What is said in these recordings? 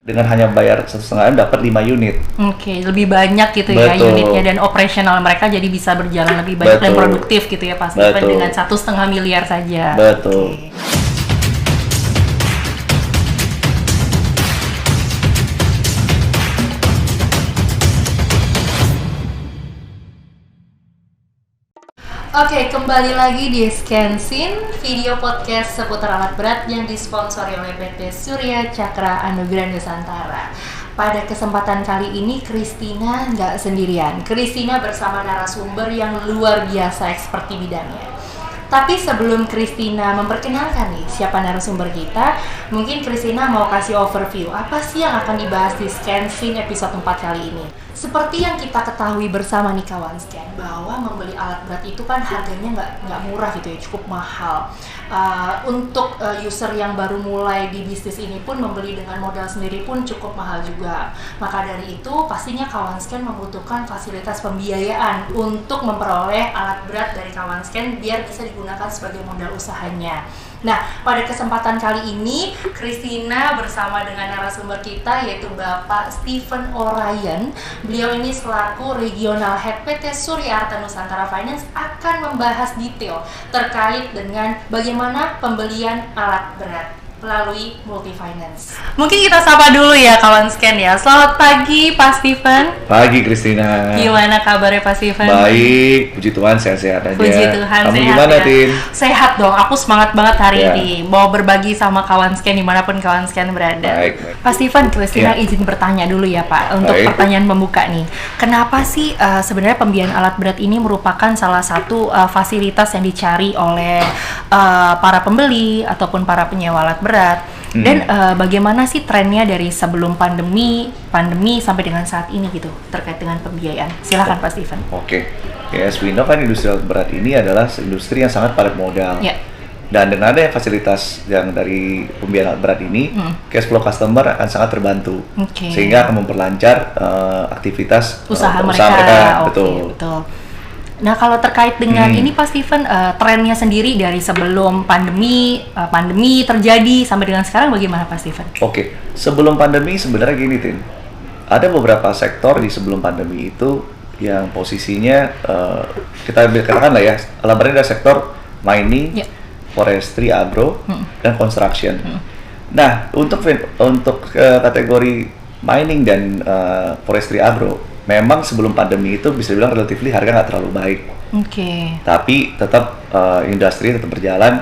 dengan hanya bayar 1,5 M dapat 5 unit. Oke, lebih banyak gitu ya Betul. unitnya, dan operasional mereka jadi bisa berjalan lebih banyak dan Betul. produktif gitu ya Pak Steven, Betul. dengan 1,5 miliar saja. Betul. Oke. Oke, kembali lagi di Scansin, video podcast seputar alat berat yang disponsori oleh PT Surya Cakra Anugerah Nusantara. Pada kesempatan kali ini, Christina nggak sendirian. Christina bersama narasumber yang luar biasa expert di bidangnya. Tapi sebelum Christina memperkenalkan nih siapa narasumber kita, mungkin Christina mau kasih overview apa sih yang akan dibahas di Scansin episode 4 kali ini. Seperti yang kita ketahui bersama nih kawan Scan, bahwa membeli alat berat itu kan harganya nggak murah gitu ya, cukup mahal. Untuk user yang baru mulai di bisnis ini pun membeli dengan modal sendiri pun cukup mahal juga. Maka dari itu pastinya kawan Scan membutuhkan fasilitas pembiayaan untuk memperoleh alat berat dari kawan Scan biar bisa digunakan sebagai modal usahanya. Nah, pada kesempatan kali ini, Christina bersama dengan narasumber kita yaitu Bapak Steven O'Ryan. Beliau ini selaku Regional Head PT Surya Arta Nusantara Finance akan membahas detail terkait dengan bagaimana pembelian alat berat melalui multi finance. Mungkin kita sapa dulu ya kawan Scan ya. Selamat pagi Pak Steven. Pagi Christina. Gimana kabarnya Pak Steven? Baik, puji Tuhan sehat-sehat aja. Puji Tuhan. Kamu sehat gimana, ya? Tin? Sehat dong, aku semangat banget hari Ya. ini. Mau berbagi sama kawan Scan dimanapun kawan Scan berada. Baik. Pak Steven, Christina Ya. izin bertanya dulu ya Pak, untuk Baik. pertanyaan pembuka nih. Kenapa sih sebenarnya pembiayaan alat berat ini merupakan salah satu fasilitas yang dicari oleh para pembeli ataupun para penyewa alat berat? Dan bagaimana sih trennya dari sebelum pandemi sampai dengan saat ini gitu terkait dengan pembiayaan? Silakan Pak Steven. Oke. Ya, as we know kan industri alat berat ini adalah industri yang sangat padat modal. Ya. Dan dengan adanya fasilitas yang dari pembiayaan alat berat ini, cash flow customer akan sangat terbantu. Oke. Sehingga akan memperlancar aktivitas Usaha mereka. mereka. Betul. Oke, betul. Nah, kalau terkait dengan ini Pak Steven, trennya sendiri dari sebelum pandemi terjadi sampai dengan sekarang bagaimana Pak Steven? Oke, sebelum pandemi sebenarnya gini, Tin. Ada beberapa sektor di sebelum pandemi itu yang posisinya kita katakan lah ya, labarnya ada sektor mining, Ya. forestry, agro, dan construction. Nah, untuk kategori mining dan forestry agro, memang sebelum pandemi itu bisa dibilang relatively harga nggak terlalu baik. Oke. Tapi tetap industri tetap berjalan,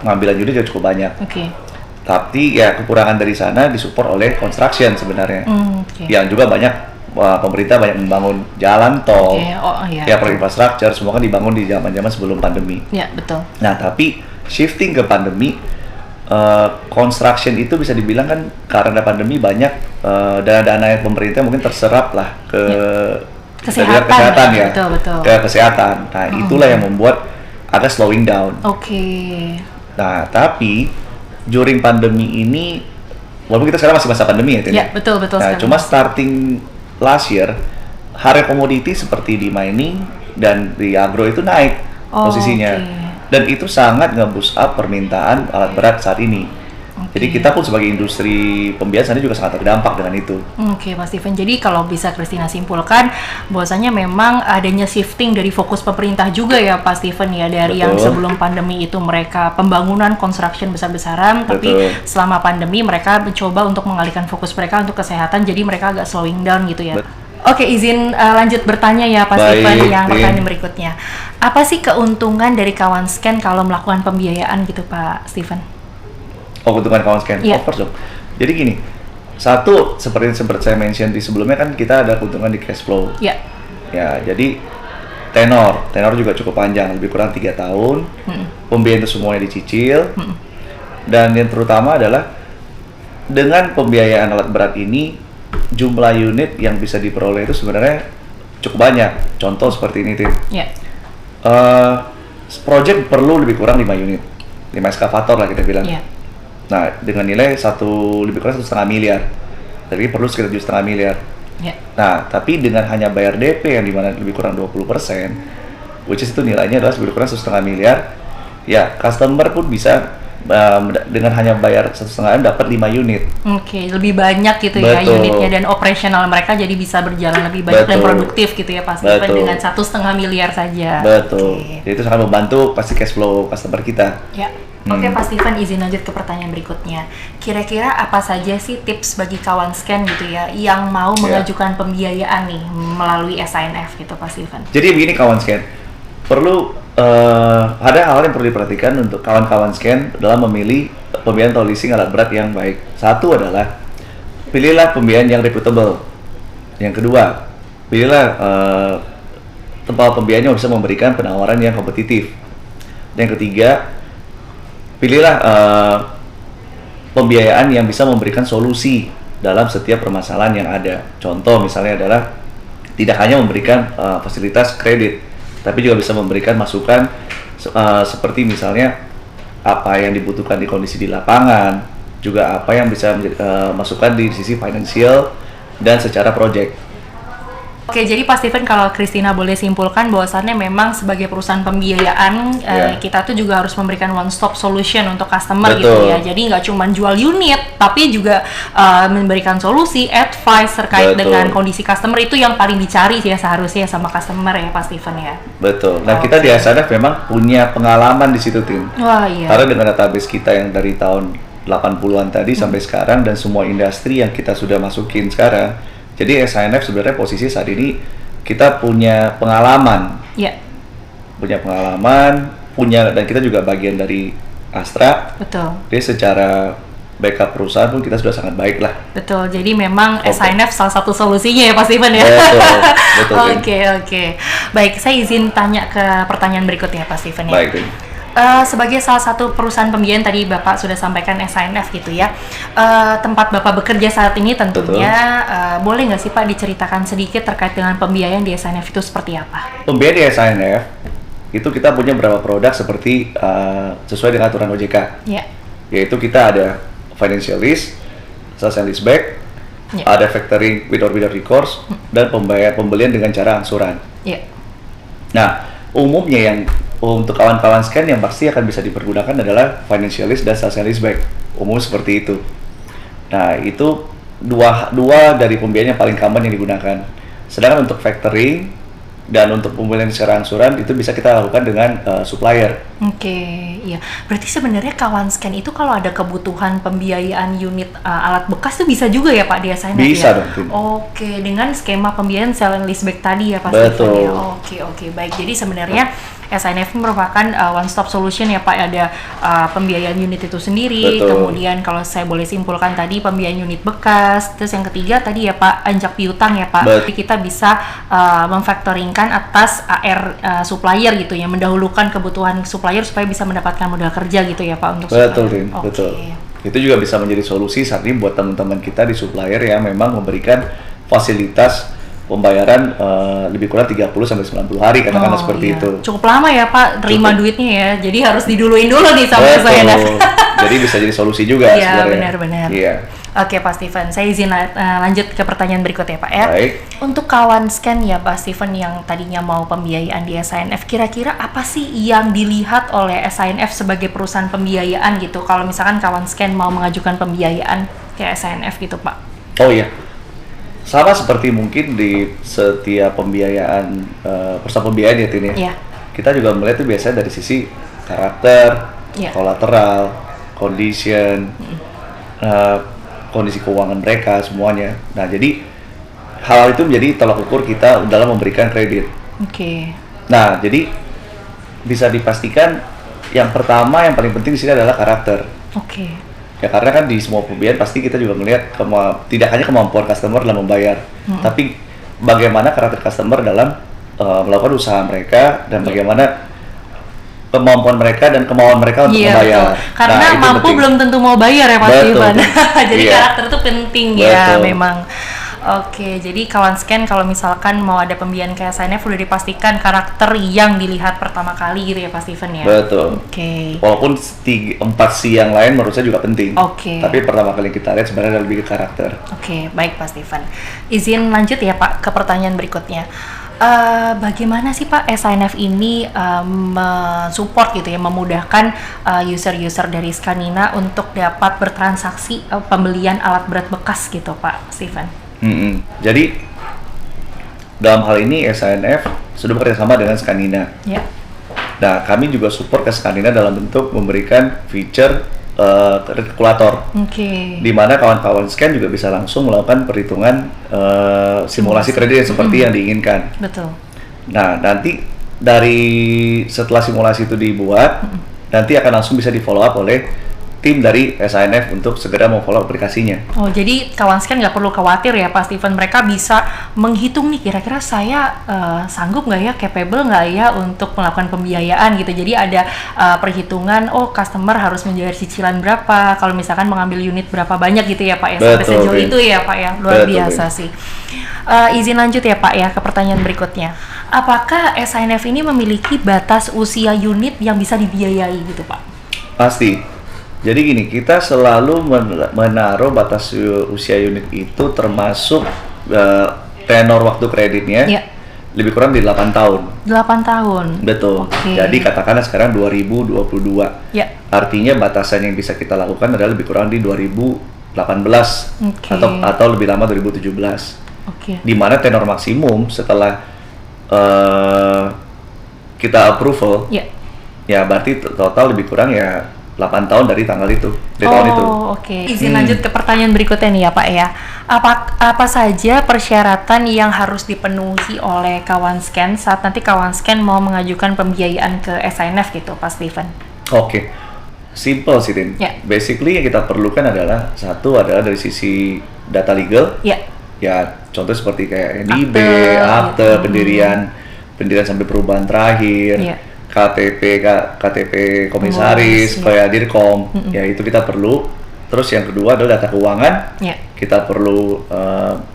pengambilan unit juga cukup banyak. Oke. Tapi ya kekurangan dari sana disupport oleh construction sebenarnya. Oke. Yang juga banyak pemerintah banyak membangun jalan tol, Oke. Oh iya. ya proyek infrastruktur semua kan dibangun di zaman-zaman sebelum pandemi. Ya, betul. Nah, tapi shifting ke pandemi, construction itu bisa dibilang kan karena pandemi banyak dana-dana yang pemerintah mungkin terserap lah ke Kesehatan ya, betul. ke kesehatan. Nah, itulah yang membuat agak slowing down. Oke. Nah, tapi during pandemi ini, walaupun kita sekarang masih masa pandemi ya, Tin. Ya, betul Nah, sekali. cuma starting last year, harga komoditi seperti di mining dan di agro itu naik posisinya. Oke. Dan itu sangat nge-boost up permintaan alat berat saat ini. Jadi kita pun sebagai industri pembiayaan saat ini juga sangat terdampak dengan itu. Oke, Pak Steven. Jadi kalau bisa Christina simpulkan, bahwasanya memang adanya shifting dari fokus pemerintah juga ya, Pak Steven ya, dari yang Betul. sebelum pandemi itu mereka pembangunan construction besar-besaran, tapi Betul. selama pandemi mereka mencoba untuk mengalihkan fokus mereka untuk kesehatan, jadi mereka agak slowing down gitu ya. Oke, izin lanjut bertanya ya Pak Baik, Steven, yang Tin. pertanyaan berikutnya. Apa sih keuntungan dari kawan Scan kalau melakukan pembiayaan gitu Pak Steven? Oh, keuntungan kawan scan. Iya. Of course dong. Jadi gini, satu seperti saya mention di sebelumnya kan kita ada keuntungan di cash flow. Ya. Ya, jadi tenor juga cukup panjang, lebih kurang 3 tahun. Pembiayaan itu semuanya dicicil. Dan yang terutama adalah dengan pembiayaan alat berat ini, jumlah unit yang bisa diperoleh itu sebenarnya cukup banyak. Contoh seperti ini, Tim. Ya. Project perlu lebih kurang 5 unit. 5 eskavator lah kita bilang. Ya. Nah, dengan nilai lebih kurang 1,5 miliar. Jadi perlu sekitar 7,5 miliar. Ya. Nah, tapi dengan hanya bayar DP yang dimana lebih kurang 20%, which is itu nilainya adalah lebih kurang 1,5 miliar, ya customer pun bisa dengan hanya bayar 1,5 M dapat 5 unit. Oke, lebih banyak gitu ya unitnya, dan operasional mereka jadi bisa berjalan lebih banyak dan produktif gitu ya pasti dengan 1,5 miliar saja. Betul. Jadi itu sangat membantu pasti cash flow customer kita. Ya. Oke, Pak Steven, izin lanjut ke pertanyaan berikutnya. Kira-kira apa saja sih tips bagi kawan scan gitu ya yang mau mengajukan pembiayaan nih melalui SINF gitu, Pak Steven? Jadi begini kawan scan, perlu ada hal yang perlu diperhatikan untuk kawan-kawan scan dalam memilih pembiayaan atau leasing alat berat yang baik. Satu adalah pilihlah pembiayaan yang reputable. Yang kedua, pilihlah tempat pembiayaan yang bisa memberikan penawaran yang kompetitif. Yang ketiga, pilihlah pembiayaan yang bisa memberikan solusi dalam setiap permasalahan yang ada. Contoh misalnya adalah tidak hanya memberikan fasilitas kredit, tapi juga bisa memberikan masukan seperti misalnya apa yang dibutuhkan di kondisi di lapangan, juga apa yang bisa masukan di sisi finansial dan secara project. Oke, jadi Pak Steven, kalau Christina boleh simpulkan bahwasannya memang sebagai perusahaan pembiayaan kita tuh juga harus memberikan one stop solution untuk customer. Betul. Gitu ya. Jadi nggak cuma jual unit, tapi juga memberikan solusi, advice terkait dengan kondisi customer, itu yang paling dicari ya seharusnya sama customer ya Pak Steven ya. Betul. Nah kita di SINF memang punya pengalaman di situ Tim. Wah iya. Karena dengan database kita yang dari tahun 80-an tadi sampai sekarang dan semua industri yang kita sudah masukin sekarang. Jadi SINF sebenarnya posisi saat ini kita punya pengalaman, punya pengalaman, dan kita juga bagian dari Astra. Betul. Jadi secara backup perusahaan pun kita sudah sangat baik lah. Betul. Jadi memang SINF salah satu solusinya ya Pak Steven ya. Betul. Oke. Baik, saya izin tanya ke pertanyaan berikutnya Pak Steven ya. Baik. Sebagai salah satu perusahaan pembiayaan, tadi Bapak sudah sampaikan SINF gitu ya, tempat Bapak bekerja saat ini tentunya boleh nggak sih Pak diceritakan sedikit terkait dengan pembiayaan di SINF itu seperti apa? Pembiayaan di SINF itu kita punya beberapa produk seperti sesuai dengan aturan OJK, yaitu kita ada financial lease, sales and leaseback, ada factoring with or without recourse, dan pembelian dengan cara angsuran. Nah, umumnya yang untuk kawan-kawan scan yang pasti akan bisa dipergunakan adalah financial lease dan sales and leaseback, umum seperti itu. Nah, itu dua dari pembiayaan yang paling common yang digunakan. Sedangkan untuk factoring dan untuk pembelian secara angsuran itu bisa kita lakukan dengan supplier. Iya. Berarti sebenarnya kawan scan itu kalau ada kebutuhan pembiayaan unit alat bekas itu bisa juga ya Pak di SINF ya? Bisa dong. Oke, dengan skema pembiayaan sale and leaseback tadi ya Pak. Betul. Ya? Oke, baik. Jadi sebenarnya SINF merupakan one stop solution ya Pak. Ada pembiayaan unit itu sendiri. Betul. Kemudian kalau saya boleh simpulkan tadi pembiayaan unit bekas. Terus yang ketiga tadi ya Pak, anjak piutang ya Pak. Jadi kita bisa memfaktoringkan atas AR supplier gitu ya, mendahulukan kebutuhan supplier supaya bisa mendapatkan modal kerja gitu ya Pak untuk supplier. Betul. Itu juga bisa menjadi solusi saat ini buat teman-teman kita di supplier yang memang memberikan fasilitas pembayaran lebih kurang 30-90 hari katakanlah seperti itu. Cukup lama ya Pak terima duitnya ya. Jadi harus diduluin dulu nih sama saya. Jadi bisa jadi solusi juga sebenarnya. Iya, benar-benar. Iya. Oke Pak Steven, saya izin lanjut ke pertanyaan berikutnya Pak ya. Baik. Untuk kawan scan ya Pak Steven yang tadinya mau pembiayaan di SINF, kira-kira apa sih yang dilihat oleh SINF sebagai perusahaan pembiayaan gitu? Kalau misalkan kawan scan mau mengajukan pembiayaan ke SINF gitu Pak. Oh iya. Sama seperti mungkin di setiap pembiayaan perusahaan pembiayaan ya Tini. Iya. Kita juga melihat itu biasanya dari sisi karakter, kolateral, condition, kondisi keuangan mereka semuanya. Nah, jadi hal itu menjadi tolak ukur kita dalam memberikan kredit. Nah, jadi bisa dipastikan yang pertama yang paling penting di sini adalah karakter. Ya karena kan di semua pembiayaan pasti kita juga melihat tidak hanya kemampuan customer dalam membayar, tapi bagaimana karakter customer dalam melakukan usaha mereka dan bagaimana kemampuan mereka dan kemauan mereka untuk membayar. Karena mampu belum tentu mau bayar ya Pak Steven. Jadi karakter itu penting ya memang. Oke, jadi kawan scan kalau misalkan mau ada pembiayaan ke SINF udah dipastikan karakter yang dilihat pertama kali gitu ya Pak Steven ya. Betul. Walaupun 4 C yang lain menurut saya juga penting. Tapi pertama kali kita lihat sebenarnya lebih ke karakter. Baik Pak Steven. Izin lanjut ya Pak ke pertanyaan berikutnya. Bagaimana sih Pak SINF ini support gitu ya, memudahkan user-user dari Scanina untuk dapat bertransaksi pembelian alat berat bekas gitu Pak Steven? Jadi dalam hal ini SINF sudah bekerjasama dengan Scanina. Ya. Nah, kami juga support ke Scanina dalam bentuk memberikan feature kalkulator, di mana kawan-kawan scan juga bisa langsung melakukan perhitungan simulasi kredit seperti yang diinginkan. Betul. Nah, nanti setelah simulasi itu dibuat, nanti akan langsung bisa di follow up oleh tim dari SINF untuk segera memfollow aplikasinya. Oh, jadi kawan scan nggak perlu khawatir ya Pak Steven, mereka bisa menghitung nih kira-kira saya sanggup nggak ya, capable nggak ya untuk melakukan pembiayaan gitu. Jadi ada perhitungan, oh customer harus membayar cicilan berapa, kalau misalkan mengambil unit berapa banyak gitu ya Pak ya. Sampai sejauh itu ya Pak ya, luar biasa sih. Izin lanjut ya Pak ya ke pertanyaan berikutnya. Apakah SINF ini memiliki batas usia unit yang bisa dibiayai gitu Pak? Pasti. Jadi gini, kita selalu menaruh batas usia unit itu termasuk tenor waktu kreditnya lebih kurang di 8 tahun. 8 tahun? Betul. Jadi katakanlah sekarang 2022. Artinya batasan yang bisa kita lakukan adalah lebih kurang di 2018 atau lebih lama 2017. Di mana tenor maksimum setelah kita approval, ya berarti total lebih kurang ya 8 tahun dari tanggal itu, tahun itu. Izin lanjut ke pertanyaan berikutnya nih ya Pak ya. Apa saja persyaratan yang harus dipenuhi oleh kawan scan saat nanti kawan scan mau mengajukan pembiayaan ke SINF gitu Pak Steven? Simple sih Tin. Basically yang kita perlukan adalah satu adalah dari sisi data legal. Ya, contoh seperti kayak NIB, akte, pendirian sampai perubahan terakhir. KTP komisaris, kayak Dirkom, ya itu kita perlu. Terus yang kedua adalah data keuangan. Kita perlu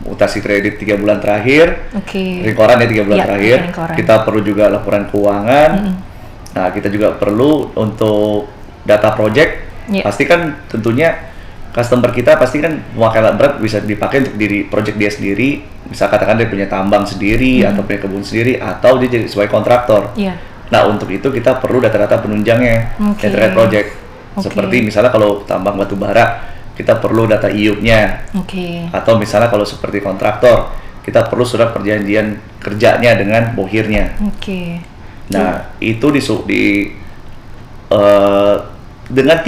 mutasi kredit 3 bulan terakhir, ringkoran ya 3 bulan terakhir. Kita perlu juga laporan keuangan. Nah, kita juga perlu untuk data project. Pasti kan tentunya customer kita pasti kan memakai alat berat bisa dipakai untuk diri project dia sendiri. Bisa katakan dia punya tambang sendiri atau punya kebun sendiri atau dia jadi sebagai kontraktor. Nah, untuk itu kita perlu data-data penunjangnya terkait project. Seperti misalnya kalau tambang batu bara, kita perlu data IUP-nya. Atau misalnya kalau seperti kontraktor, kita perlu surat perjanjian kerjanya dengan bohirnya. Nah, itu dengan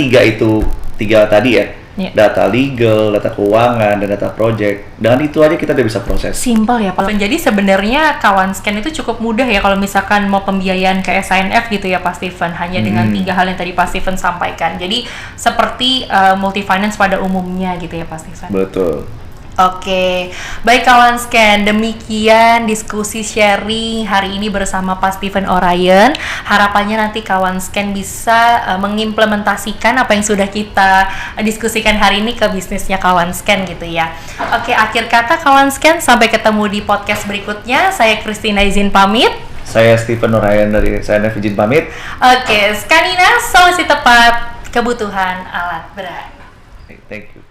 tiga tadi ya. Data legal, data keuangan, dan data project. Dengan itu aja kita udah bisa proses. Simpel ya Pak. Jadi sebenarnya kawan scan itu cukup mudah ya kalau misalkan mau pembiayaan ke SINF gitu ya Pak Steven. Hanya dengan 3 hal yang tadi Pak Steven sampaikan. Jadi seperti multi finance pada umumnya gitu ya Pak Steven. Betul. Baik kawan scan, demikian diskusi sharing hari ini bersama Pak Steven O'Ryan. Harapannya nanti kawan scan bisa mengimplementasikan apa yang sudah kita diskusikan hari ini ke bisnisnya kawan scan gitu ya. Akhir kata kawan scan, sampai ketemu di podcast berikutnya. Saya Christina izin pamit. Saya Steven O'Ryan dari SINF izin pamit. Scanina, solusi tepat kebutuhan alat berat. Thank you.